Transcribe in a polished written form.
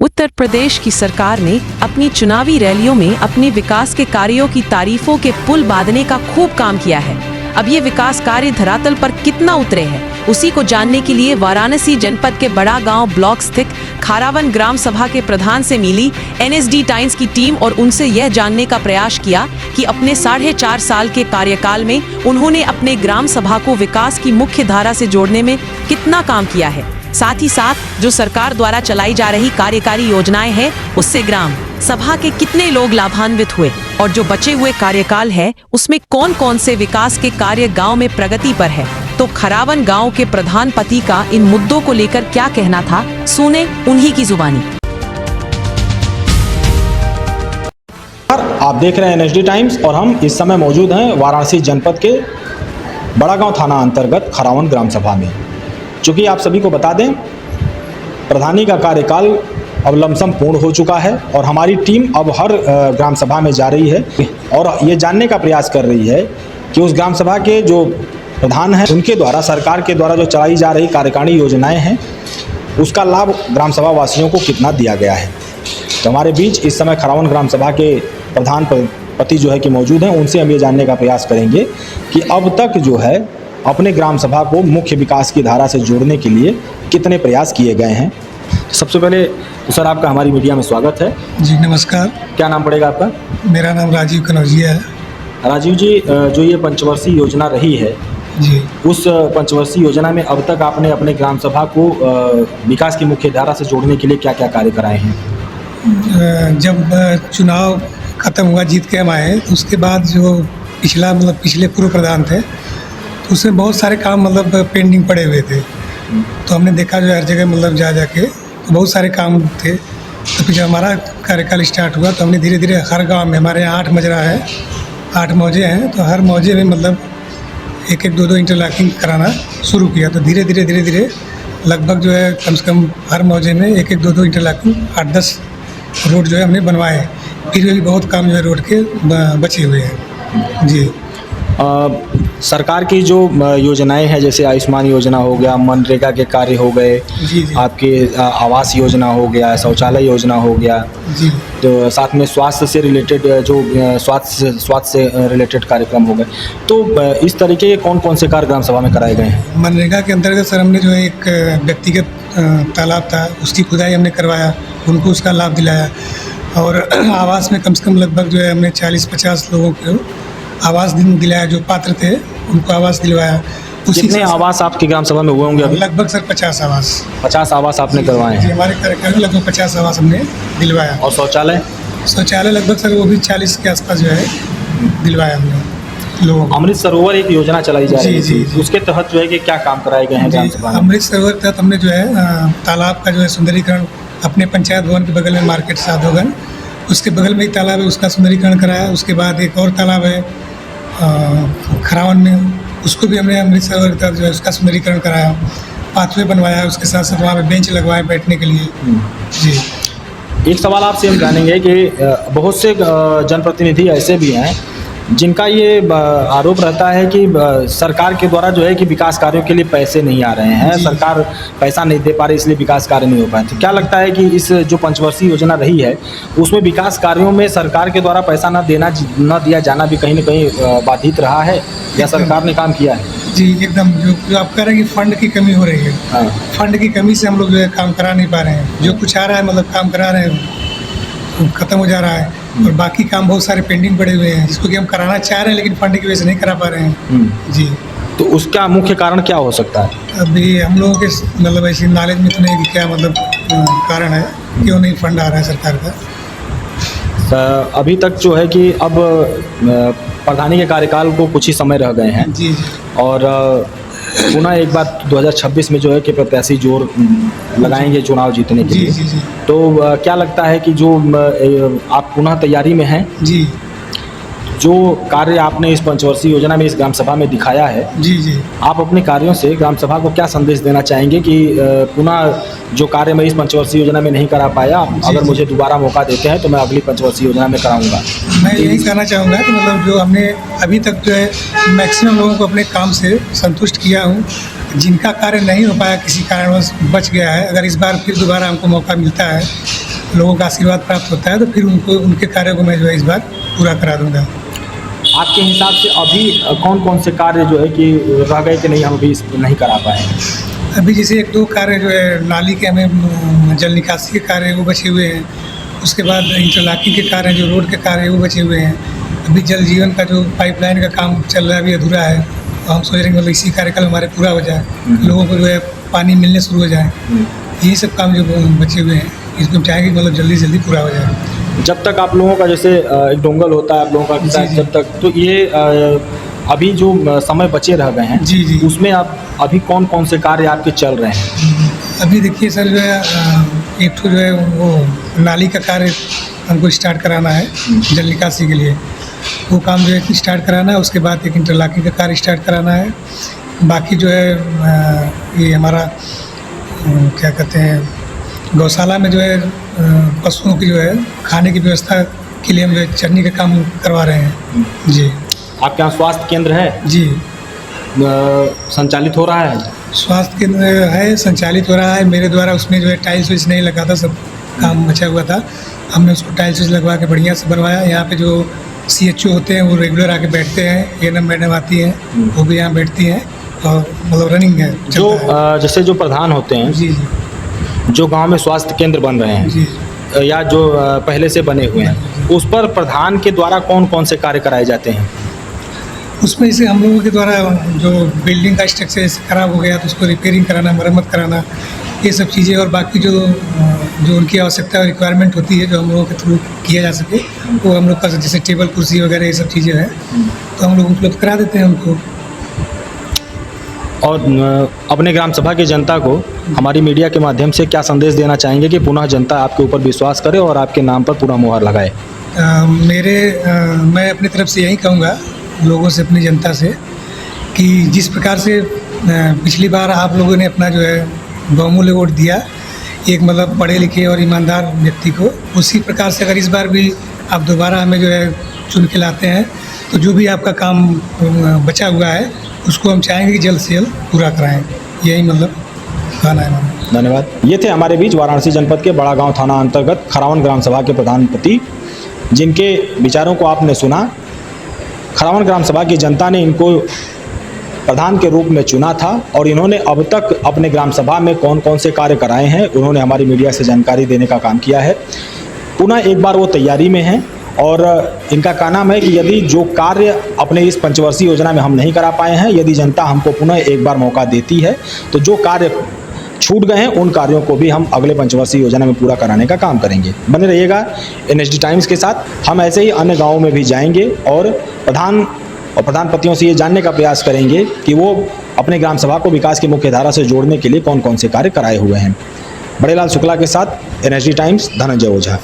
उत्तर प्रदेश की सरकार ने अपनी चुनावी रैलियों में अपने विकास के कार्यों की तारीफों के पुल बांधने का खूब काम किया है। अब ये विकास कार्य धरातल पर कितना उतरे हैं, उसी को जानने के लिए वाराणसी जनपद के बड़ा गांव ब्लॉक स्थित खारावन ग्राम सभा के प्रधान से मिली NSD टाइम्स की टीम और उनसे यह जानने का प्रयास किया कि अपने 4.5 साल के कार्यकाल में उन्होंने अपने ग्राम सभा को विकास की मुख्य धारा से जोड़ने में कितना काम किया है। साथ ही साथ जो सरकार द्वारा चलाई जा रही कार्यकारी योजनाएं हैं, उससे ग्राम सभा के कितने लोग लाभान्वित हुए और जो बचे हुए कार्यकाल है उसमें कौन कौन से विकास के कार्य गांव में प्रगति पर है। तो खरावन गांव के प्रधान पति का इन मुद्दों को लेकर क्या कहना था, सुने उन्हीं की जुबानी। आप देख रहे हैं NSD टाइम्स और हम इस समय मौजूद हैं वाराणसी जनपद के बड़ा गांव थाना अंतर्गत खरावन ग्राम सभा में। चूँकि आप सभी को बता दें, प्रधानी का कार्यकाल अब लमसम पूर्ण हो चुका है और हमारी टीम अब हर ग्राम सभा में जा रही है और ये जानने का प्रयास कर रही है कि उस ग्राम सभा के जो प्रधान हैं उनके द्वारा सरकार के द्वारा जो चलाई जा रही कार्यकारिणी योजनाएं हैं उसका लाभ ग्राम सभा वासियों को कितना दिया गया है। तो हमारे बीच इस समय खरावन ग्राम सभा के प्रधान पति जो है कि मौजूद हैं, उनसे हम ये जानने का प्रयास करेंगे कि अब तक जो है अपने ग्राम सभा को मुख्य विकास की धारा से जोड़ने के लिए कितने प्रयास किए गए हैं। सबसे पहले तो सर आपका हमारी मीडिया में स्वागत है। जी नमस्कार। क्या नाम पड़ेगा आपका? मेरा नाम राजीव कनौजिया है। राजीव जी, जो ये पंचवर्षीय योजना रही है जी, उस पंचवर्षीय योजना में अब तक आपने अपने ग्राम सभा को विकास की मुख्य धारा से जोड़ने के लिए क्या क्या कार्य कराए हैं? जब चुनाव खत्म हुआ, जीत के हम आए, उसके बाद जो पिछले पूर्व प्रधान थे तो उसमें बहुत सारे काम पेंडिंग पड़े हुए थे। तो हमने देखा जो हर जगह जाके तो बहुत सारे काम थे। तो फिर जब हमारा कार्यकाल स्टार्ट हुआ तो हमने धीरे धीरे हर गांव में, हमारे यहाँ 8 मजरा है, 8 मौजे हैं, तो हर मौजे में एक 2 इंटरलॉकिंग कराना शुरू किया। तो धीरे धीरे लगभग जो है कम से कम हर मौजे में 1-2 इंटरलॉकिंग 8-10 रोड जो है हमने बनवाए। फिर भी बहुत काम जो है रोड के बचे हुए हैं। जी, सरकार की जो योजनाएं हैं, जैसे आयुष्मान योजना हो गया, मनरेगा के कार्य हो गए, जी जी, आपके आवास योजना हो गया, शौचालय योजना हो गया, जी, तो साथ में स्वास्थ्य से रिलेटेड जो स्वास्थ्य से रिलेटेड कार्यक्रम हो गए, तो इस तरीके के कौन कौन से कार्य ग्राम सभा में कराए गए हैं? मनरेगा के अंतर्गत सर हमने जो है एक व्यक्तिगत तालाब था, उसकी खुदाई हमने करवाया, उनको उसका लाभ दिलाया। और आवास में कम से कम लगभग जो है हमने 40-50 लोगों को आवास दिलाया, जो पात्र थे उनको आवास दिलवाया। कितने आवास आपकी ग्राम सभा में हुए होंगे अभी? लगभग सर 50 आवास। 50 आवास आपने करवाए हैं? हमारे कार्यकाल में लगभग 50 आवास हमने दिलवाया। और शौचालय? शौचालय लगभग सर वो भी 40 के आसपास जो है दिलवाया हमने लोगों को। अमृत सरोवर एक योजना चलाई जा रही है, जी, उसके तहत जो है कि क्या काम कराए गए हैं ग्राम सभा में? अमृत सरोवर के तहत हमने जो है तालाब का जो है सुंदरीकरण, अपने पंचायत भवन के बगल में मार्केट साधोगन, उसके बगल में एक तालाब है, उसका सुंदरीकरण कराया। उसके बाद एक और तालाब है खरावन में, उसको भी हमने अमृत सरोवर के तहत जो है उसका सुंदरीकरण कराया, पाथवे बनवाया, उसके साथ साथ वहाँ पे बेंच लगवाए बैठने के लिए। जी, एक सवाल आपसे हम जानेंगे कि बहुत से जनप्रतिनिधि ऐसे भी हैं जिनका ये आरोप रहता है कि सरकार के द्वारा जो है कि विकास कार्यों के लिए पैसे नहीं आ रहे हैं, सरकार पैसा नहीं दे पा रही, इसलिए विकास कार्य नहीं हो पाए। तो क्या लगता है कि इस जो पंचवर्षीय योजना रही है उसमें विकास कार्यों में सरकार के द्वारा पैसा न दिया जाना भी कहीं न कहीं बाधित रहा है, या सरकार ने काम किया है? जी एकदम, जो आप कह रहे हैं कि फंड की कमी हो रही है। हाँ, फंड की कमी से हम लोग जो है काम करा नहीं पा रहे हैं। जो कुछ आ रहा है काम करा रहे हैं, ख़त्म हो जा रहा है, और बाकी काम बहुत सारे पेंडिंग पड़े हुए हैं जिसको कि हम कराना चाह रहे हैं लेकिन फंड की वजह से नहीं करा पा रहे हैं। जी, तो उसका मुख्य कारण क्या हो सकता है? अभी हम लोगों के ऐसी नॉलेज में तो नहीं कि क्या कारण है, क्यों नहीं फंड आ रहा है सरकार का। अभी तक जो है कि अब प्रधानी के कार्यकाल को कुछ ही समय रह गए हैं। जी जी, और पुनः एक बार 2026 में जो है कि प्रत्याशी जोर लगाएंगे चुनाव जीतने के लिए। जी जी, तो क्या लगता है कि जो आप पुनः तैयारी में हैं, जी, जो कार्य आपने इस पंचवर्षीय योजना में इस ग्राम सभा में दिखाया है, जी जी, आप अपने कार्यों से ग्राम सभा को क्या संदेश देना चाहेंगे कि पुनः जो कार्य मैं इस पंचवर्षीय योजना में नहीं करा पाया, अगर मुझे दोबारा मौका देते हैं तो मैं अगली पंचवर्षीय योजना में कराऊंगा? मैं यही कहना चाहूँगा कि जो हमने अभी तक जो है मैक्सिमम लोगों को अपने काम से संतुष्ट किया हूँ। जिनका कार्य नहीं हो पाया, किसी कारणवश बच गया है, अगर इस बार फिर दोबारा हमको मौका मिलता है लोगों का आशीर्वाद प्राप्त होता है तो फिर उनको उनके कार्यों को मैं जो है इस बार पूरा करा दूँगा। आपके हिसाब से अभी कौन कौन से कार्य जो है कि रह गए कि नहीं, हम अभी नहीं करा पाए? अभी जैसे 1-2 कार्य जो है नाली के हमें जल निकासी के कार्य हैं वो बचे हुए हैं। उसके बाद इंटरलॉकिंग के कार्य हैं, जो रोड के कार्य हैं वो बचे हुए हैं। अभी जल जीवन का जो पाइपलाइन का काम चल रहा है अभी अधूरा है, तो हम सोच रहे हैं मतलब इसी कार्यकाल हमारे पूरा हो जाए, लोगों को जो है पानी मिलने शुरू हो जाए। यही सब काम जो बचे हुए हैं इसको हम चाहेंगे कि मतलब जल्दी से जल्दी पूरा हो जाए। जब तक आप लोगों का जैसे एक डोंगल होता है आप लोगों का किसान, जी। जब तक तो ये अभी जो समय बचे रह गए हैं जी। उसमें आप अभी कौन कौन से कार्य आपके चल रहे हैं? अभी देखिए सर, जो है एक तो जो है वो नाली का कार्य हमको स्टार्ट कराना है जल निकासी के लिए, वो काम जो है स्टार्ट कराना है। उसके बाद एक इंटरलॉकिंग का कार्य स्टार्ट कराना है। बाकी जो है ये हमारा क्या कहते हैं, गौशाला में जो है पशुओं की जो है खाने की व्यवस्था के लिए हम जो है चरनी का काम करवा रहे हैं। जी। आपके यहाँ स्वास्थ्य केंद्र है? जी, संचालित हो रहा है? स्वास्थ्य केंद्र है, संचालित हो रहा है। मेरे द्वारा उसमें जो है टाइल्स वाइल्स नहीं लगा था, सब काम बचा हुआ था। हमने उसको टाइल्स वाइल्स लगवा के बढ़िया से बनवाया। यहाँ पे जो CHO होते हैं वो रेगुलर आके बैठते हैं, ANM मैडम आती हैं वो भी यहाँ बैठती हैं और मतलब रनिंग है जो चलता है। जैसे जो प्रधान होते हैं, जी जी जो गांव में स्वास्थ्य केंद्र बन रहे हैं जी। या जो पहले से बने हुए हैं, उस पर प्रधान के द्वारा कौन कौन से कार्य कराए जाते हैं? उसमें जैसे हम लोगों के द्वारा जो बिल्डिंग का स्ट्रक्चर जैसे ख़राब हो गया तो उसको रिपेयरिंग कराना, मरम्मत कराना, ये सब चीज़ें, और बाकी जो उनकी आवश्यकता और रिक्वायरमेंट होती है जो हम लोगों के थ्रू किया जा सके, वो हम लोग का जैसे टेबल कुर्सी वगैरह ये सब चीज़ें हैं तो हम लोग उपलब्ध करा देते हैं उनको। और अपने ग्राम सभा की जनता को हमारी मीडिया के माध्यम से क्या संदेश देना चाहेंगे कि पुनः जनता आपके ऊपर विश्वास करे और आपके नाम पर पूरा मुहर लगाए? मैं अपनी तरफ से यही कहूँगा लोगों से, अपनी जनता से, कि जिस प्रकार से पिछली बार आप लोगों ने अपना जो है बहुमूल्य वोट दिया एक मतलब पढ़े लिखे और ईमानदार व्यक्ति को, उसी प्रकार से अगर इस बार भी आप दोबारा हमें जो है चुन के लाते हैं तो जो भी आपका काम बचा हुआ है उसको हम चाहेंगे कि जल्द से जल्द पूरा कराएं। यही मतलब कहना है हमारा। धन्यवाद। ये थे हमारे बीच वाराणसी जनपद के बड़ा गांव थाना अंतर्गत खरावन ग्राम सभा के प्रधानपति, जिनके विचारों को आपने सुना। खरावन ग्राम सभा की जनता ने इनको प्रधान के रूप में चुना था और इन्होंने अब तक अपने ग्राम सभा में कौन कौन से कार्य कराए हैं उन्होंने हमारी मीडिया से जानकारी देने का काम किया है। पुनः एक बार वो तैयारी में हैं और इनका कहना है कि यदि जो कार्य अपने इस पंचवर्षीय योजना में हम नहीं करा पाए हैं, यदि जनता हमको पुनः एक बार मौका देती है तो जो कार्य छूट गए हैं उन कार्यों को भी हम अगले पंचवर्षीय योजना में पूरा कराने का काम करेंगे। बने रहिएगा NSD टाइम्स के साथ। हम ऐसे ही अन्य गाँवों में भी जाएंगे और प्रधानपतियों से ये जानने का प्रयास करेंगे कि वो अपने ग्राम सभा को विकास की मुख्य धारा से जोड़ने के लिए कौन कौन से कार्य कराए हुए हैं। बड़ेलाल शुक्ला के साथ NSD टाइम्स, धनंजय ओझा।